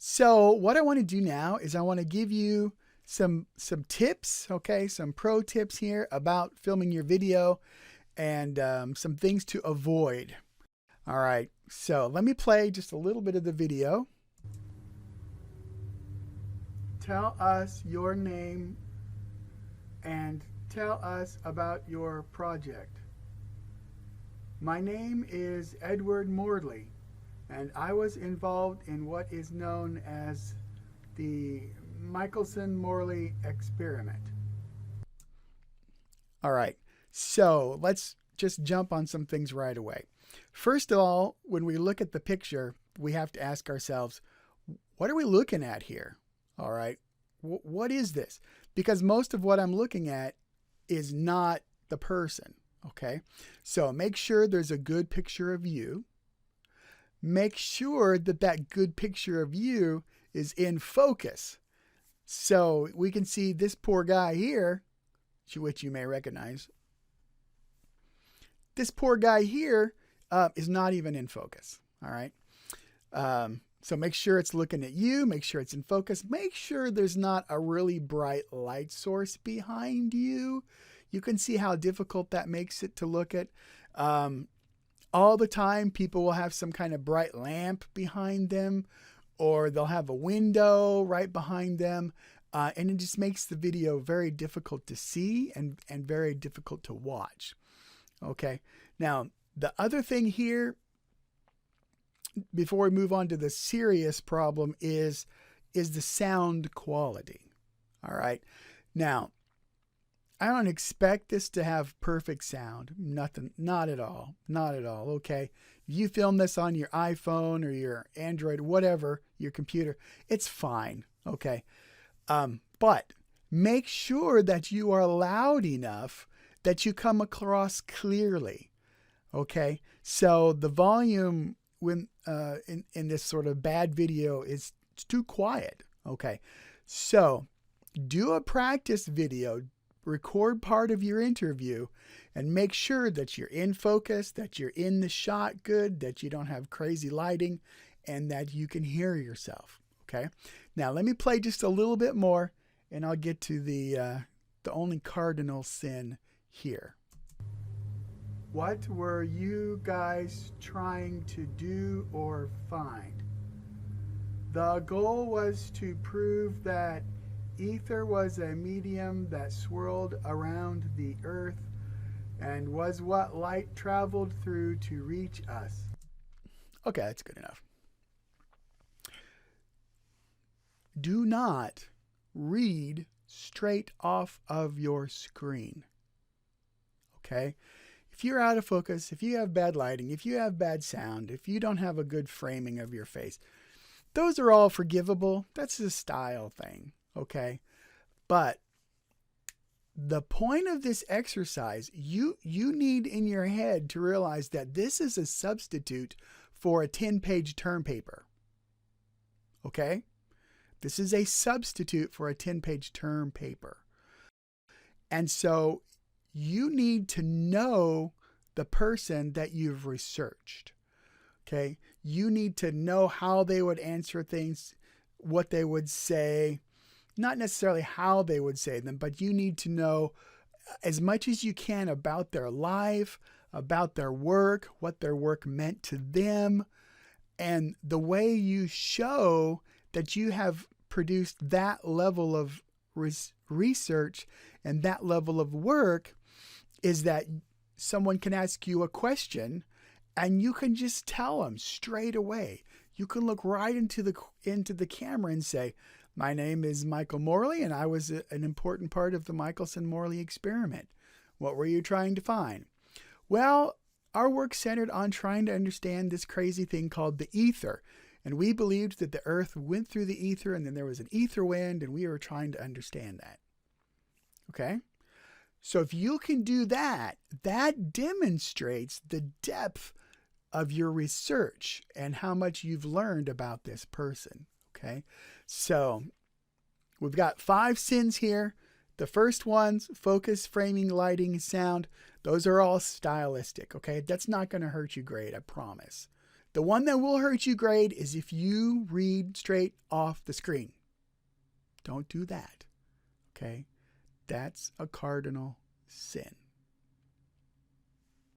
So what I want to do now is I want to give you some tips, okay, some pro tips here about filming your video and some things to avoid. All right, so let me play just a little bit of the video. Tell us your name and tell us about your project. My name is Edward Morley, and I was involved in what is known as the Michelson-Morley experiment. All right, so let's just jump on some things right away. First of all, when we look at the picture, we have to ask ourselves, what are we looking at here? All right, what is this? Because most of what I'm looking at is not the person, okay? So make sure there's a good picture of you. Make sure that that good picture of you is in focus. So we can see this poor guy here, which you may recognize. This poor guy here is not even in focus, all right? So make sure it's looking at you. Make sure it's in focus. Make sure there's not a really bright light source behind you. You can see how difficult that makes it to look at. All the time, people will have some kind of bright lamp behind them, or they'll have a window right behind them. And it just makes the video very difficult to see and very difficult to watch. Okay. Now, the other thing here, before we move on to the serious problem, is the sound quality. All right. Now, I don't expect this to have perfect sound. Nothing, not at all. Not at all. Okay. If you film this on your iPhone or your Android, whatever, your computer, it's fine. Okay. But make sure that you are loud enough that you come across clearly. Okay. So the volume when in this sort of bad video is too quiet. Okay. So do a practice video. Record part of your interview and make sure that you're in focus, that you're in the shot good, that you don't have crazy lighting, and that you can hear yourself. Okay. Now let me play just a little bit more, and I'll get to the only cardinal sin here. What were you guys trying to do or find? The goal was to prove that ether was a medium that swirled around the earth and was what light traveled through to reach us. Okay, that's good enough. Do not read straight off of your screen. Okay? If you're out of focus, if you have bad lighting, if you have bad sound, if you don't have a good framing of your face, those are all forgivable. That's a style thing. Okay. But the point of this exercise, you need in your head to realize that this is a substitute for a 10-page term paper. Okay. This is a substitute for a 10-page term paper. And so you need to know the person that you've researched. Okay. You need to know how they would answer things, what they would say. Not necessarily how they would say them, but you need to know as much as you can about their life, about their work, what their work meant to them, and the way you show that you have produced that level of research and that level of work is that someone can ask you a question and you can just tell them straight away. You can look right into the camera and say, my name is Michael Morley, and I was an important part of the Michelson-Morley experiment. What were you trying to find? Well, our work centered on trying to understand this crazy thing called the ether. And we believed that the earth went through the ether, and then there was an ether wind, and we were trying to understand that. Okay? So if you can do that, that demonstrates the depth of your research and how much you've learned about this person. Okay, so we've got 5 sins here. The first ones, focus, framing, lighting, sound, those are all stylistic. Okay, that's not going to hurt you great, I promise. The one that will hurt you grade is if you read straight off the screen. Don't do that. Okay? That's a cardinal sin.